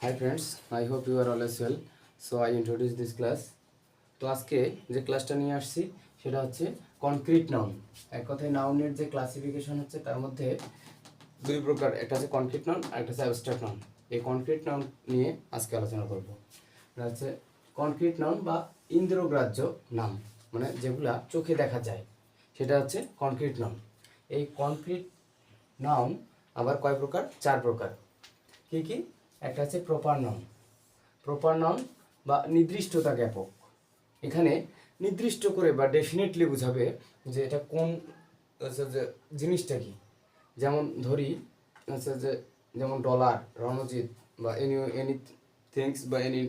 Hi friends, I hope you are always well. So I introduce this class. তো আজকে যে ক্লাসটা নিয়ে আসছি সেটা হচ্ছে কনক্রিট নাউন। এক কথায় নাউনের যে ক্লাসিফিকেশন হচ্ছে তার মধ্যে দুই প্রকার, একটা হচ্ছে কনক্রিট নাউন আর একটা হচ্ছে অ্যাবস্ট্রাক্ট নাউন। এই কনক্রিট নাউন নিয়ে আজকে আলোচনা করব। এটা হচ্ছে কনক্রিট নাউন বা ইন্দ্রগ্রাহ্য নাম, মানে যেগুলা চোখে দেখা যায় সেটা হচ্ছে কনক্রিট নাউন। এই কনক্রিট নাউন আবার কয় প্রকার? চার প্রকার। কি কি? একটা হচ্ছে প্রপার নাউন। প্রপার নাউন বা নির্দিষ্টতা জ্ঞাপক। এখানে নির্দিষ্ট করে বা ডেফিনেটলি বোঝাবে যে এটা কোন যে জিনিসটা কি। যেমন ধরি যে যেমন ডলার, রণজিৎ বা এনি থিংস বা এনি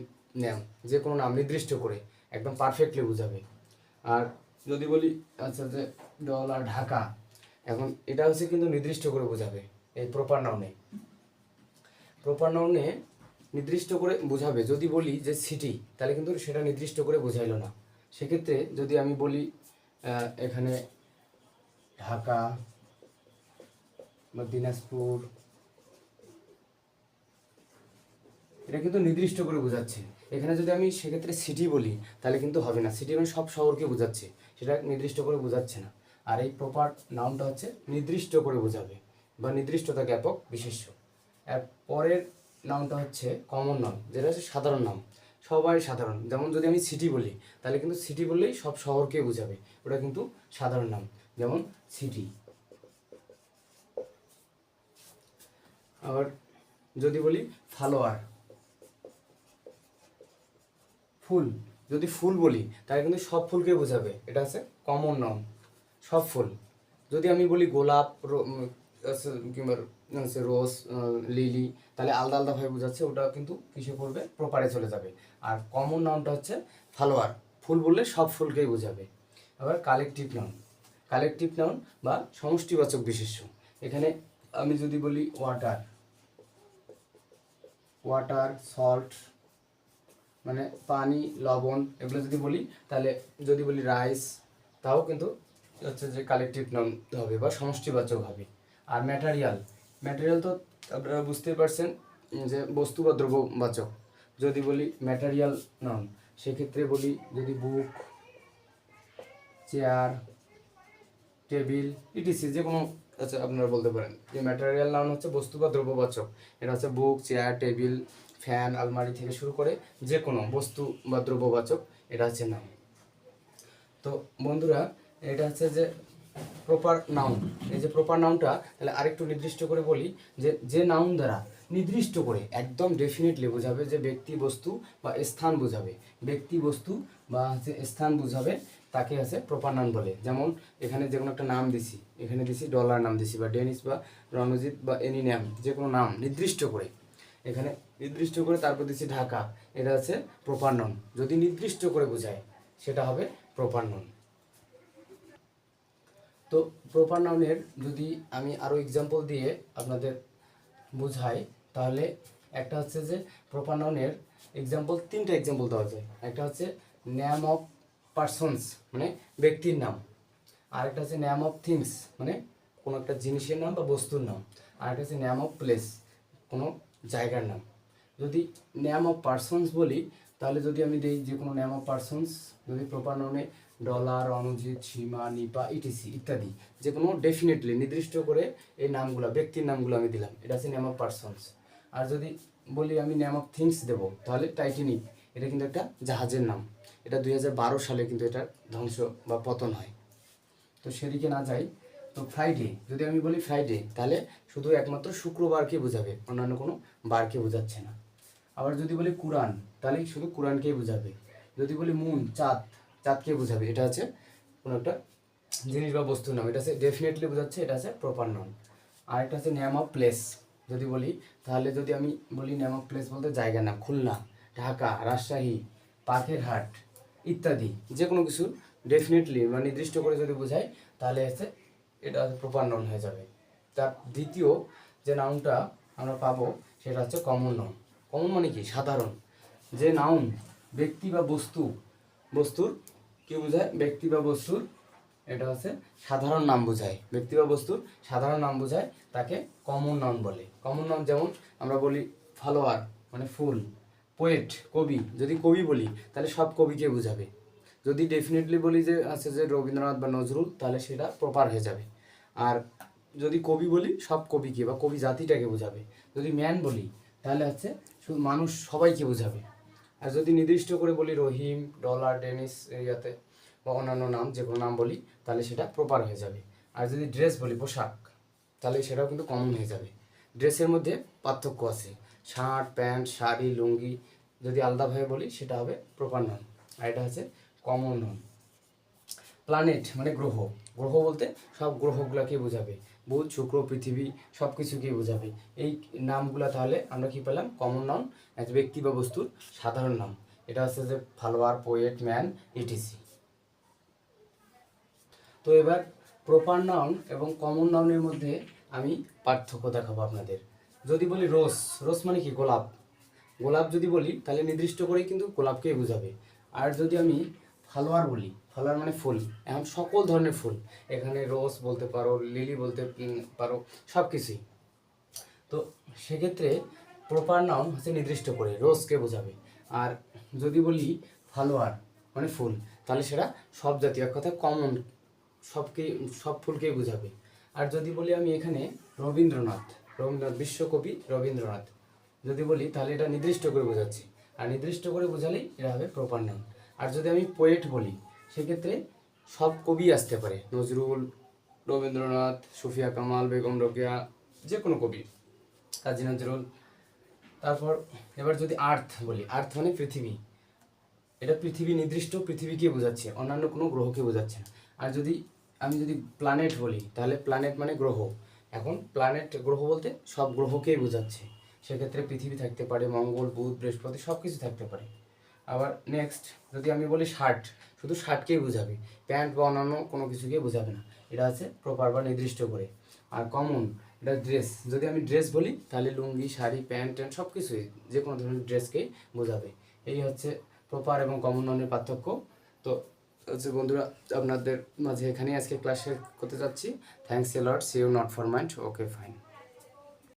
নেম, যে কোনো নাম নির্দিষ্ট করে একদম পারফেক্টলি বোঝাবে। আর যদি বলি যে ডলার, ঢাকা, এখন এটা হচ্ছে কিন্তু নির্দিষ্ট করে বোঝাবে এই প্রপার নাউনে। প্রপার নাউনে নির্দিষ্ট করে বোঝাবে। যদি বলি যে সিটি, তাহলে কিন্তু সেটা নির্দিষ্ট করে বোঝাইলো না। সেক্ষেত্রে যদি আমি বলি এখানে ঢাকা বা দিনাজপুর, এটা কিন্তু নির্দিষ্ট করে বোঝাচ্ছে। এখানে যদি আমি সেক্ষেত্রে সিটি বলি তাহলে কিন্তু হবে না। সিটি মানে সব শহরকে বোঝাচ্ছে, সেটা নির্দিষ্ট করে বোঝাচ্ছে না। আর এই প্রপার নাউনটা হচ্ছে নির্দিষ্ট করে বোঝাবে বা নির্দিষ্টতা জ্ঞাপক বিশেষ্য। এর পরের নাউনটা হচ্ছে কমন নাউন, যেটা হচ্ছে সাধারণ নাম, সবাই সাধারণ। যেমন যদি আমি সিটি বলি তাহলে কিন্তু সিটি বললেই সব শহরকে বোঝাবে, ওটা কিন্তু সাধারণ নাম, যেমন সিটি। আবার যদি বলি ফলোয়ার, ফুল, যদি ফুল বলি তাহলে কিন্তু সব ফুলকে বোঝাবে, এটা হচ্ছে কমন নাউন, সব ফুল। যদি আমি বলি গোলাপ, কিংবা রোজ, লিলি, তাহলে আলাদা আলাদাভাবে বোঝাচ্ছে, ওটা কিন্তু কিসে পড়বে? প্রপারে চলে যাবে। আর কমন নাউনটা হচ্ছে ফলোয়ার, ফুল বললে সব ফুলকেই বোঝাবে। আবার কালেকটিভ নাউন, কালেকটিভ নাউন বা সমষ্টিবাচক বিশেষ্য। এখানে আমি যদি বলি ওয়াটার, ওয়াটার, সল্ট, মানে পানি, লবণ, এগুলো যদি বলি, তাহলে যদি বলি রাইস, তাও কিন্তু হচ্ছে যে কালেকটিভ নাউন হবে বা সমষ্টিবাচক হবে। আর ম্যাটেরিয়াল, ম্যাটেরিয়াল তো আপনারা বুঝতেই পারছেন যে বস্তু বা দ্রব্যবাচক। যদি বলি ম্যাটেরিয়াল নাউন, সেক্ষেত্রে বলি যদি বুক, চেয়ার, টেবিল, ইটিসি, যে কোনো আপনারা বলতে পারেন যে ম্যাটেরিয়াল নাউন হচ্ছে বস্তু বা দ্রব্যবাচক। এটা হচ্ছে বুক, চেয়ার, টেবিল, ফ্যান, আলমারি থেকে শুরু করে যে কোনো বস্তু বা দ্রব্যবাচক, এটা হচ্ছে নাউন। তো বন্ধুরা, এটা হচ্ছে যে প্রপার নাউন। এই যে প্রপার নাউনটা, তাহলে আরেকটু নির্দিষ্ট করে বলি যে যে নাউন দ্বারা নির্দিষ্ট করে একদম ডেফিনেটলি বোঝাবে যে ব্যক্তি, বস্তু বা স্থান বোঝাবে, ব্যক্তি, বস্তু বা হচ্ছে স্থান বোঝাবে, তাকে হচ্ছে প্রপার নাউন বলে। যেমন এখানে যে কোনো একটা নাম দিছি, এখানে দিছি ডলার নাম দিছি, বা ডেনিস বা রণজিৎ বা এনি নাম, যে কোনো নাম নির্দিষ্ট করে, এখানে নির্দিষ্ট করে তারপর দিছি ঢাকা, এটা হচ্ছে প্রপার নাউন। যদি নির্দিষ্ট করে বোঝায় সেটা হবে প্রপার নাউন। তো প্রপার নাউনের যদি আমি আরও এক্সাম্পল দিয়ে আপনাদের বোঝাই, তাহলে একটা হচ্ছে যে প্রপার নাউনের এক্সাম্পল, তিনটা এক্সাম্পল দেওয়া যায়। একটা হচ্ছে নেম অফ পারসনস, মানে ব্যক্তির নাম। আর একটা হচ্ছে নেম অফ থিংস, মানে কোনো একটা জিনিসের নাম বা বস্তুর নাম। আর একটা হচ্ছে নেম অফ প্লেস, কোনো জায়গার নাম। যদি নেম অফ পারসনস বলি, তাহলে যদি আমি দিই যে কোনো নেম অফ পারসনস, যদি প্রপার নাউনে ডলার, অনুজিৎ, সীমা, নিপা, ইটিসি ইত্যাদি, যে কোনো ডেফিনেটলি নির্দিষ্ট করে এই নামগুলো, ব্যক্তির নামগুলো আমি দিলাম, এটা হচ্ছে নেম অফ পারসনস। আর যদি বলি আমি নেম অফ থিংস দেবো, তাহলে টাইটানিক, এটা কিন্তু একটা জাহাজের নাম। এটা 2012 সালে কিন্তু এটা ধ্বংস বা পতন হয়। তো সেদিকে না যাই। তো ফ্রাইডে, যদি আমি বলি ফ্রাইডে, তাহলে শুধু একমাত্র শুক্রবারকে বোঝাবে, অন্যান্য কোনো বারকে বোঝাচ্ছে না। আবার যদি বলি কোরআন, তাহলে শুধু কোরআনকেই বোঝাবে। যদি বলি মুন, চাঁদ, চাঁদকে বোঝাবে। এটা হচ্ছে কোনো একটা জিনিস বা বস্তুর নাম, এটা হচ্ছে ডেফিনেটলি বোঝাচ্ছে, এটা হচ্ছে প্রপার নাউন। আরেকটা হচ্ছে নেম অফ প্লেস যদি বলি, তাহলে যদি আমি বলি নেম অফ প্লেস বলতে জায়গার নাম, খুলনা, ঢাকা, রাজশাহী, পাথেরহাট ইত্যাদি, যে কোনো কিছু ডেফিনেটলি বা নির্দিষ্ট করে যদি বোঝাই, তাহলে হচ্ছে এটা প্রপার নাউন হয়ে যাবে। তার দ্বিতীয় যে নাউনটা আমরা পাবো সেটা হচ্ছে কমন নাউন। কমন মানে কি? সাধারণ। যে নাউন ব্যক্তি বা বস্তুর কি বোঝায়? ব্যক্তি বা বস্তুর, এটা হচ্ছে সাধারণ নাম বোঝায়, ব্যক্তি বা বস্তুর সাধারণ নাম বোঝায়, তাকে কমন নাউন বলে। কমন নাউন যেমন আমরা বলি ফলোয়ার, মানে ফুল। পোয়েট কবি, যদি কবি বলি তাহলে সব কবিকে বোঝাবে। যদি ডেফিনেটলি বলি যে আছে যে রবীন্দ্রনাথ বা নজরুল, তাহলে সেটা প্রপার হয়ে যাবে। আর যদি কবি বলি সব কবিকে বা কবি জাতিটাকে বোঝাবে। যদি ম্যান বলি তাহলে হচ্ছে শুধু মানুষ সবাইকে বোঝাবে। আর যদি নির্দিষ্ট করে বলি রহিম, ডলার, ডেনিস ইয়াতে বা অন্যান্য নাম, যে কোনো নাম বলি, তাহলে সেটা প্রপার হয়ে যাবে। আর যদি ড্রেস বলি, পোশাক, তাহলে সেটাও কিন্তু কমন হয়ে যাবে। ড্রেসের মধ্যে পার্থক্য আছে, শার্ট, প্যান্ট, শাড়ি, লুঙ্গি, যদি আলাদাভাবে বলি সেটা হবে প্রপার নাউন, আর এটা হচ্ছে কমন নাউন। প্ল্যানেট মানে গ্রহ, গ্রহ বলতে সব গ্রহগুলোকে বোঝাবে, বুধ, শুক্র, পৃথিবী সব কিছুকেই বোঝাবে। এই নামগুলো তাহলে আমরা কি পেলাম? কমন নাউন, এক ব্যক্তি বা বস্তুর সাধারণ নাম। এটা হচ্ছে যে ফলোয়ার, পোয়েট, ম্যান, ইটিসি। তো এবার প্রপার নাউন এবং কমন নাউনের মধ্যে আমি পার্থক্য দেখাবো আপনাদের। যদি বলি রোজ, রোজ মানে কি? গোলাপ। গোলাপ যদি বলি তাহলে নির্দিষ্ট করেই কিন্তু গোলাপকেই বোঝাবে। আর যদি আমি ফলোয়ার বলি, ফলোয়ার মানে ফুল, এখন সকল ধরনের ফুল, এখানে রোজ বলতে পারো, লিলি বলতে পারো, সব কিছুই। তো সেক্ষেত্রে প্রপার নাউন হচ্ছে নির্দিষ্ট করে রোজকে বোঝাবে। আর যদি বলি ফলোয়ার মানে ফুল, তাহলে সেটা সব জাতীয়, এক কথায় কমন, সব ফুলকেই বোঝাবে। আর যদি বলি আমি এখানে রবীন্দ্রনাথ, রবীন্দ্রনাথ বিশ্বকবি রবীন্দ্রনাথ যদি বলি, তাহলে এটা নির্দিষ্ট করে বোঝাচ্ছি। আর নির্দিষ্ট করে বোঝালেই এটা হবে প্রপার নাউন। আর যদি আমি পোয়েট বলি, সেক্ষেত্রে সব কবি আসতে পারে, নজরুল, রবীন্দ্রনাথ, সুফিয়া কামাল, বেগম রোকেয়া, যে কোনো কবি, কাজী নজরুল। তারপর এবার যদি আর্থ বলি, আর্থ মানে পৃথিবী, এটা পৃথিবী, নির্দিষ্ট পৃথিবীকে বোঝাচ্ছে, অন্যান্য কোনো গ্রহকে বোঝাচ্ছে না। আর যদি যদি প্ল্যানেট বলি, তাহলে প্ল্যানেট মানে গ্রহ। এখন প্ল্যানেট গ্রহ বলতে সব গ্রহকেই বোঝাচ্ছে, সেক্ষেত্রে পৃথিবী থাকতে পারে, মঙ্গল, বুধ, বৃহস্পতি সব কিছু থাকতে পারে। আবার নেক্সট যদি আমি বলি শার্ট, শুধু শার্টকেই বোঝাবে, প্যান্ট বা অন্যান্য কোনো কিছুকেই বোঝাবে না, এটা আছে প্রপার বা নির্দিষ্ট করে। আর কমন, এটা ড্রেস, যদি আমি ড্রেস বলি তাহলে লুঙ্গি, শাড়ি, প্যান্ট ট্যান্ট সব কিছুই, যে কোনো ধরনের ড্রেসকেই বোঝাবে। এই হচ্ছে প্রপার এবং কমন নাউনের পার্থক্য। তো হচ্ছে বন্ধুরা, আপনাদের মাঝে এখানেই আজকে ক্লাস শেষ করতে যাচ্ছি। Thanks a lot, see you not for mind, okay fine.